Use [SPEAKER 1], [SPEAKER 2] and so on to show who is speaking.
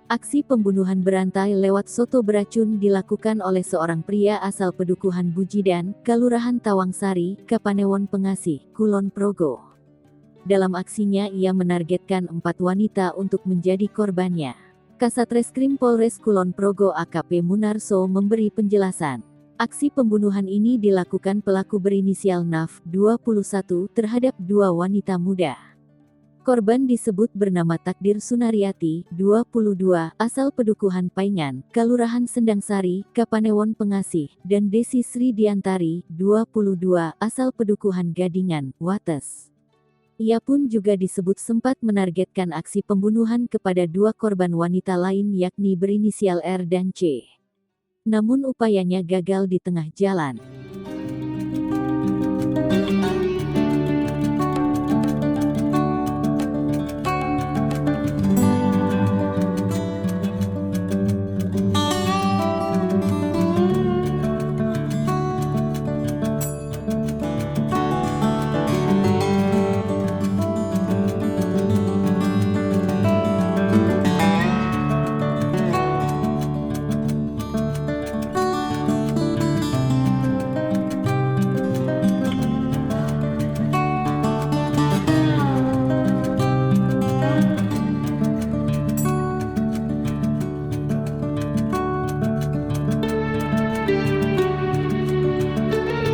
[SPEAKER 1] Aksi pembunuhan berantai lewat soto beracun dilakukan oleh seorang pria asal Pedukuhan Bujidan, Kelurahan Tawangsari, Kapanewon Pengasih, Kulon Progo. Dalam aksinya ia menargetkan 4 wanita untuk menjadi korbannya. Kasatreskrim Polres Kulon Progo AKP Munarso memberi penjelasan. Aksi pembunuhan ini dilakukan pelaku berinisial NAF, 21, terhadap 2 wanita muda. Korban disebut bernama Takdir Sunariati, 22, asal Pedukuhan Paingan, Kelurahan Sendangsari, Kapanewon Pengasih, dan Desi Sri Diantari, 22, asal Pedukuhan Gadingan, Wates. Ia pun juga disebut sempat menargetkan aksi pembunuhan kepada 2 korban wanita lain yakni berinisial R dan C. Namun upayanya gagal di tengah jalan.